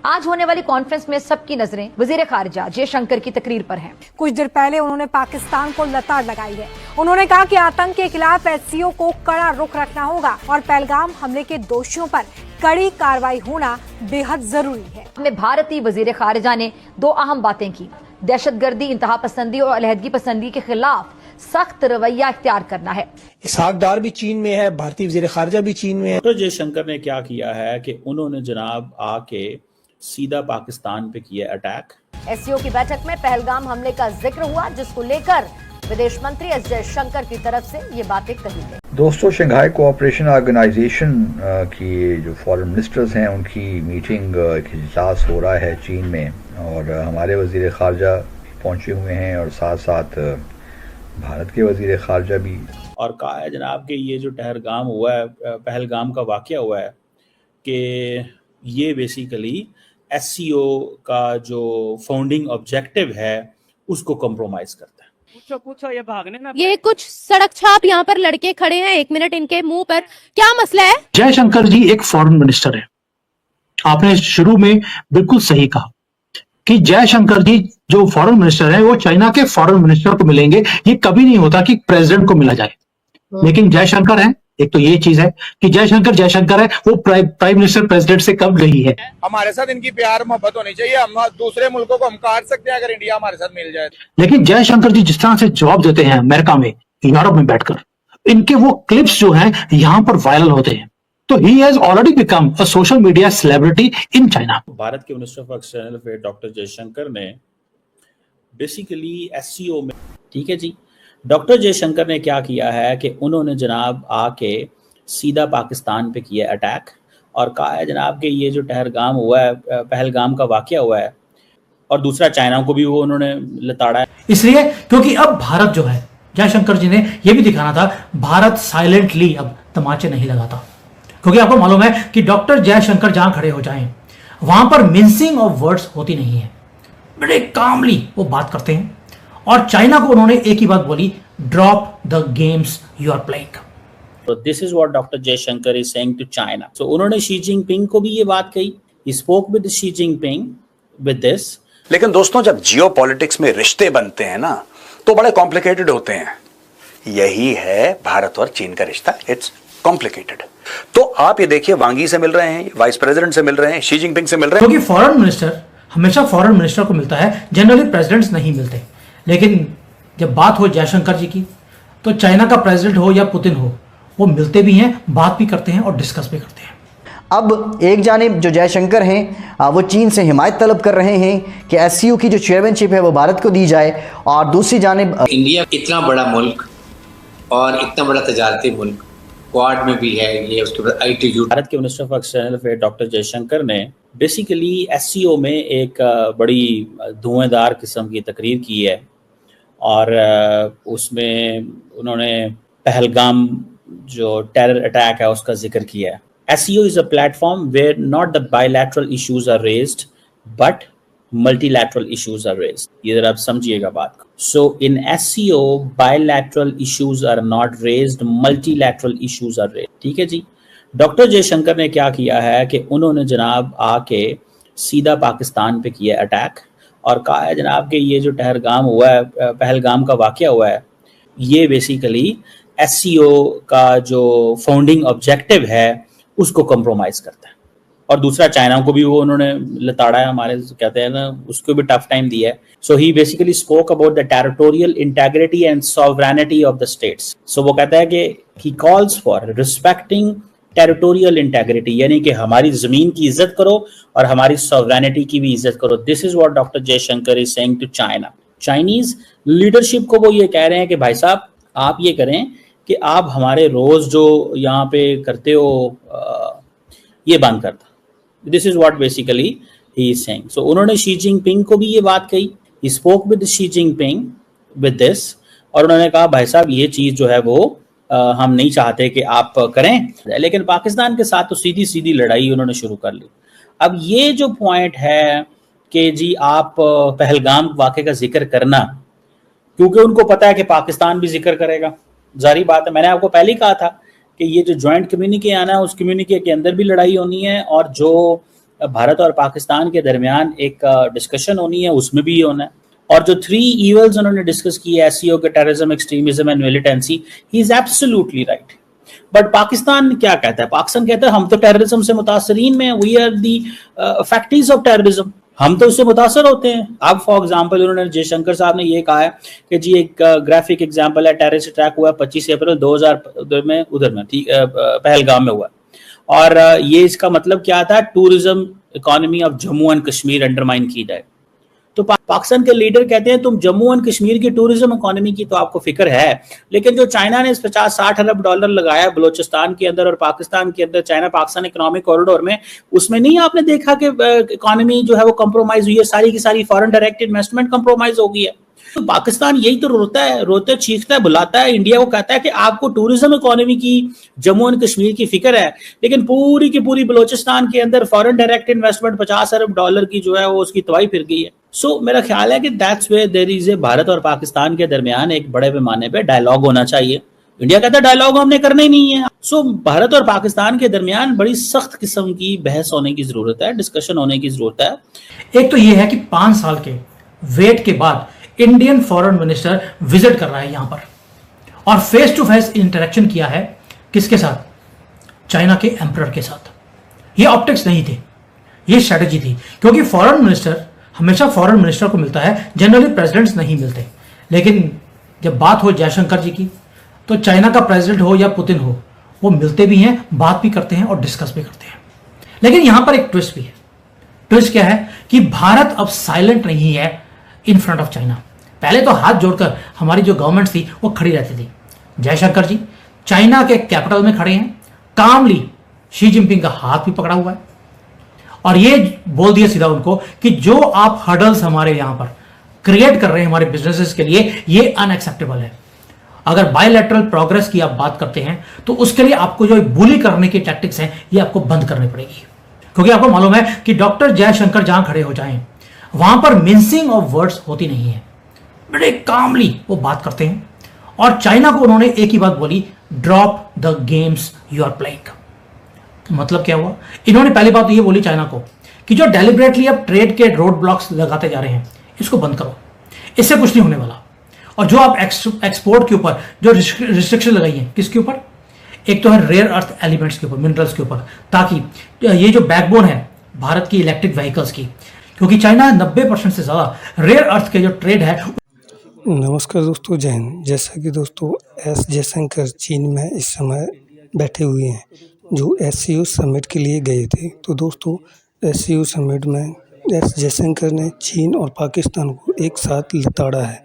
आज होने वाली कॉन्फ्रेंस में सबकी नजरें वजीर खारिजा जयशंकर की तकरीर पर हैं। कुछ देर पहले उन्होंने पाकिस्तान को लताड़ लगाई है। उन्होंने कहा कि आतंक के खिलाफ एससीओ को कड़ा रुख रखना होगा और पहलगाम हमले के दोषियों पर कड़ी कार्रवाई होना बेहद जरूरी है। में भारतीय वजीर खारिजा ने दो अहम बातें की। दहशतगर्दी, इंतहा पसंदी और अलहदगी पसंदी के खिलाफ सख्त रवैया इख्तियार करना है। इसहाक डार भी चीन में है, भारतीय वजीर खारिजा भी चीन में है। तो जयशंकर ने क्या किया है कि उन्होंने जनाब आके सीधा पाकिस्तान पे किया अटैक। एससीओ की बैठक में पहलगाम हमले का जिक्र हुआ, जिसको लेकर विदेश मंत्री एस जयशंकर की तरफ से ये बातें कही गई। दोस्तों, शंघाई कोऑपरेशन ऑर्गेनाइजेशन की जो फॉरेन मिनिस्टर्स हैं उनकी मीटिंग एक इजलास हो रहा है चीन में, और हमारे वजीर खारजा पहुंचे हुए हैं और साथ साथ भारत के वजीर खारजा भी। और कहा है जनाब कि ये जो टहरगाम हुआ है, पहलगाम का वाकया हुआ है, कि ये बेसिकली एससीओ का जो फाउंडिंग ऑब्जेक्टिव है उसको कॉम्प्रोमाइज करता है। पूछो ये भागने ना। ये कुछ सड़क छाप यहाँ पर लड़के खड़े हैं, एक मिनट इनके मुंह पर क्या मसला है? जयशंकर जी एक फॉरेन मिनिस्टर है। आपने शुरू में बिल्कुल सही कहा कि जयशंकर जी जो फॉरेन मिनिस्टर है वो चाइना के फॉरेन मिनिस्टर को मिलेंगे। ये कभी नहीं होता कि प्रेसिडेंट को मिला जाए, लेकिन जयशंकर है। एक तो ये चीज है कि जयशंकर है, वो प्राइम मिनिस्टर प्रेसिडेंट से कब नहीं है। हमारे साथ इनकी प्यार मोहब्बत होनी चाहिए। हम दूसरे मुल्कों को हम काट सकते हैं अगर इंडिया हमारे साथ मिल जाए। लेकिन जयशंकर जी जिस तरह से जवाब देते हैं अमेरिका में, यूरोप में बैठकर, इनके वो क्लिप्स जो हैं यहाँ पर वायरल होते हैं। तो he has already become a social media celebrity in China. Bharat के minister of external affair doctor Jaishankar ने बेसिकली एससीओ में, ठीक है जी, डॉक्टर जयशंकर ने क्या किया है कि उन्होंने जनाब आके सीधा पाकिस्तान पे किया अटैक और कहा है जनाब कि ये जो टहरगाम हुआ है, पहलगाम का वाकया हुआ है, और दूसरा चाइना को भी वो उन्होंने लताड़ा है। इसलिए क्योंकि अब भारत जो है, जयशंकर जी ने यह भी दिखाना था, भारत साइलेंटली अब तमाचे नहीं लगाता। क्योंकि आपको मालूम है कि डॉक्टर जयशंकर जहां खड़े हो जाएं वहां पर मिंसिंग ऑफ वर्ड्स होती नहीं है, बड़े कामली वो बात करते हैं। और चाइना को उन्होंने एक ही बात बोली, drop the games you are playing. So this is what Dr. Jaishankar is saying to China. So उन्होंने शी जिनपिंग को भी ये बात कही। He spoke with Xi Jinping with this. लेकिन दोस्तों, जब जियोपॉलिटिक्स में रिश्ते बनते हैं ना तो बड़े कॉम्प्लिकेटेड होते हैं। यही है भारत और चीन का रिश्ता, इट्स कॉम्प्लिकेटेड। तो आप ये देखिए, वांगी से मिल रहे हैं, वाइस प्रेसिडेंट से मिल रहे हैं, शी जिनपिंग से मिल रहे हैं। क्योंकि फॉरेन मिनिस्टर हमेशा फॉरेन मिनिस्टर को मिलता है, जनरली प्रेसिडेंट्स नहीं मिलते। लेकिन जब बात हो जयशंकर जी की, तो चाइना का प्रेसिडेंट हो या पुतिन हो, वो मिलते भी हैं, बात भी करते हैं और डिस्कस भी करते हैं। अब एक जानिब जो जयशंकर हैं वो चीन से हिमायत तलब कर रहे हैं कि एससीओ की जो चेयरमैनशिप है वो भारत को दी जाए, और दूसरी जानिब इंडिया इतना बड़ा मुल्क और इतना बड़ा तजारती मुल्क, क्वाड में भी है ये, उसके बाद आईटीयू। भारत के minister of external affair doctor Jaishankar ने बेसिकली एससीओ में एक बड़ी धुआंधार किस्म की तकरीर की है, और उसमें उन्होंने पहलगाम जो टेरर अटैक है उसका जिक्र किया है। SCO is a platform where not the bilateral issues are raised, but multilateral issues are raised. ये जरा आप समझिएगा बात को। So in SCO, bilateral issues are not raised, multilateral issues are raised. ठीक है जी। डॉक्टर जयशंकर ने क्या किया है कि उन्होंने जनाब आके सीधा पाकिस्तान पे किया अटैक और कहा है जनाब कि ये जो टहरगाम हुआ है, पहलगाम का वाकया हुआ है, ये बेसिकली SCO का जो फाउंडिंग ऑब्जेक्टिव है उसको कॉम्प्रोमाइज करता है, और दूसरा चाइना को भी वो उन्होंने लताड़ा है, हमारे कहते हैं ना, उसको भी टफ टाइम दिया है। So he basically spoke about the territorial integrity and sovereignty of the states. So वो कहता है कि he calls for respecting territorial integrity, यानी कि हमारी जमीन की इज्जत करो और हमारी सॉवरेनिटी की भी इज्जत करो। This is what doctor Jaishankar is saying to China. Chinese leadership को वो ये कह रहे हैं कि भाई साहब, आप ये करें कि आप हमारे रोज जो यहाँ पे करते हो ये बंद कर दो। This is what basically he is saying. So उन्होंने शी जिनपिंग को भी ये बात कही। He spoke with Xi Jinping with this, और उन्होंने कहा भाई साहब ये चीज जो है वो हम नहीं चाहते कि आप करें, लेकिन पाकिस्तान के साथ तो सीधी सीधी लड़ाई उन्होंने शुरू कर ली। अब ये जो पॉइंट है कि जी आप पहलगाम वाक़े का जिक्र करना, क्योंकि उनको पता है कि पाकिस्तान भी जिक्र करेगा, जारी बात है। मैंने आपको पहले ही कहा था कि ये जो ज्वाइंट कम्युनिके आना है, उस कम्युनिके के अंदर भी लड़ाई होनी है, और जो भारत और पाकिस्तान के दरमियान एक डिस्कशन होनी है, उसमें भी होना है। और जो 3 ईवल्स उन्होंने डिस्कस की है, SCO के terrorism, extremism and militancy, he is absolutely right. But Pakistan क्या कहता है? पाकिस्तान कहता है हम तो टेररिज्म से मुतासरीन में, we are the factories of terrorism, हम तो उससे मुतासर होते हैं। अब फॉर एग्जांपल उन्होंने जयशंकर साहब ने ये कहा है कि जी एक ग्राफिक एग्जांपल है, टेररिस्ट अटैक हुआ 25 अप्रैल 2000 में उधर में, ठीक, पहलगाम में हुआ। और ये इसका मतलब क्या था? Tourism economy of Jammu and Kashmir undermine की जाए। तो पाकिस्तान के लीडर कहते हैं तुम जम्मू एंड कश्मीर की टूरिज्म इकोनॉमी की तो आपको फिक्र है, लेकिन जो चाइना ने 50-60 अरब डॉलर लगाया बलोचिस्तान के अंदर और पाकिस्तान के अंदर, चाइना पाकिस्तान इकोनॉमिक कॉरिडोर में, उसमें नहीं आपने देखा कि इकोनॉमी जो है वो कंप्रोमाइज हुई है, सारी की सारी फॉरेन डायरेक्ट इन्वेस्टमेंट कंप्रोमाइज हो गई है। तो पाकिस्तान यही तो रोता है, चीखता है, बुलाता है इंडिया को, कहता है कि आपको टूरिज्म इकोनॉमी की, जम्मू एंड कश्मीर की फिक्र है, लेकिन पूरी की पूरी बलोचिस्तान के अंदर फॉरेन डायरेक्ट इन्वेस्टमेंट 50 अरब डॉलर की जो है वो उसकी तबाही फिर गई है। सो मेरा ख्याल है कि that's where there is a Bharat और पाकिस्तान के दरमियान एक बड़े पैमाने पे डायलॉग होना चाहिए। इंडिया कहता है डायलॉग हमने करना ही नहीं है। सो भारत और पाकिस्तान के दरमियान बड़ी सख्त किस्म की बहस होने की जरूरत है, डिस्कशन होने की जरूरत है। एक तो ये है कि 5 साल के वेट के बाद इंडियन फॉरेन मिनिस्टर विजिट कर रहा है यहां पर, और फेस टू फेस इंटरेक्शन किया है किसके साथ? चाइना के एम्परर के साथ। ये ऑप्टिक्स नहीं थे, ये स्ट्रेटेजी थी, क्योंकि फॉरेन मिनिस्टर हमेशा फॉरेन मिनिस्टर को मिलता है, जनरली प्रेसिडेंट्स नहीं मिलते। लेकिन जब बात हो जयशंकर जी की, तो चाइना का प्रेसिडेंट हो या पुतिन हो, वो मिलते भी हैं, बात भी करते हैं और डिस्कस भी करते हैं। लेकिन यहां पर एक ट्विस्ट भी है। ट्विस्ट क्या है कि भारत अब साइलेंट नहीं है इन फ्रंट ऑफ चाइना। पहले तो हाथ जोड़कर हमारी जो गवर्नमेंट थी वो खड़ी रहती थी। जयशंकर जी चाइना के कैपिटल में खड़े हैं, कामली शी जिनपिंग का हाथ भी पकड़ा हुआ है, और ये बोल दिया सीधा उनको कि जो आप हर्डल्स हमारे यहां पर क्रिएट कर रहे हैं हमारे बिजनेसेस के लिए, ये अनएक्सेप्टेबल है। अगर बायलैटरल प्रोग्रेस की आप बात करते हैं तो उसके लिए आपको जो बुली करने की टैक्टिक्स हैं ये आपको बंद करनी पड़ेगी, क्योंकि आपको मालूम है कि डॉक्टर जयशंकर जहां खड़े हो जाएं वहां पर मिंसिंग ऑफ वर्ड्स होती नहीं है, बड़े कामली वो बात करते हैं। और चाइना को उन्होंने एक ही बात बोली, drop the games you are playing. मतलब क्या हुआ? इन्होंने पहली बात तो ये बोली चाइना को कि जो डेलिबरेटली अब ट्रेड के रोड ब्लॉक्स लगाते जा रहे हैं इसको बंद करो, इससे कुछ नहीं होने वाला। और जो आप एक्सपोर्ट के ऊपर जो रिस्ट्रिक्शन लगाई है, किसके ऊपर? एक तो है रेयर अर्थ एलिमेंट्स के ऊपर, मिनरल्स के ऊपर, ताकि ये जो बैकबोन है भारत की इलेक्ट्रिक व्हीकल्स की, क्योंकि चाइना 90% से ज्यादा रेयर अर्थ के जो ट्रेड है। नमस्कार दोस्तों, जय हिंद। जैसा कि दोस्तों एस जयशंकर चीन में इस समय बैठे हुए हैं, जो SCO समिट के लिए गए थे। तो दोस्तों SCO समिट में एस जयशंकर ने चीन और पाकिस्तान को एक साथ लताड़ा है,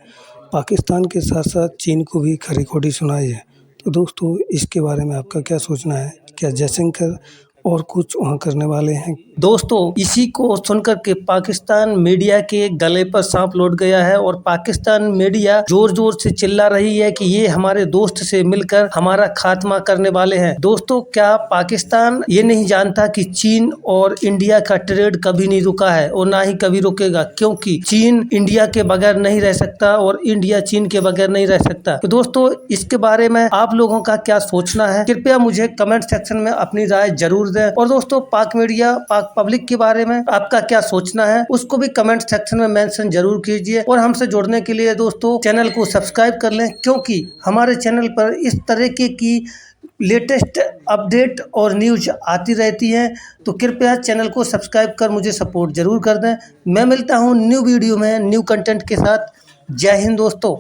पाकिस्तान के साथ साथ चीन को भी खरी खोटी सुनाई है। तो दोस्तों इसके बारे में आपका क्या सोचना है? क्या जयशंकर और कुछ वहाँ करने वाले हैं? दोस्तों इसी को सुनकर के पाकिस्तान मीडिया के गले पर सांप लौट गया है और पाकिस्तान मीडिया जोर जोर से चिल्ला रही है कि ये हमारे दोस्त से मिलकर हमारा खात्मा करने वाले हैं। दोस्तों क्या पाकिस्तान ये नहीं जानता कि चीन और इंडिया का ट्रेड कभी नहीं रुका है और ना ही कभी रुकेगा, क्योंकि चीन इंडिया के बगैर नहीं रह सकता और इंडिया चीन के बगैर नहीं रह सकता। तो दोस्तों इसके बारे में आप लोगों का क्या सोचना है? कृपया मुझे कमेंट सेक्शन में अपनी राय जरूर दें। और दोस्तों पाक मीडिया, पाक पब्लिक के बारे में आपका क्या सोचना है उसको भी कमेंट सेक्शन में मेंशन जरूर कीजिए। और हमसे जुड़ने के लिए दोस्तों चैनल को सब्सक्राइब कर लें, क्योंकि हमारे चैनल पर इस तरीके की लेटेस्ट अपडेट और न्यूज आती रहती है। तो कृपया चैनल को सब्सक्राइब कर मुझे सपोर्ट जरूर कर दें। मैं मिलता हूँ न्यू वीडियो में न्यू कंटेंट के साथ। जय हिंद दोस्तों।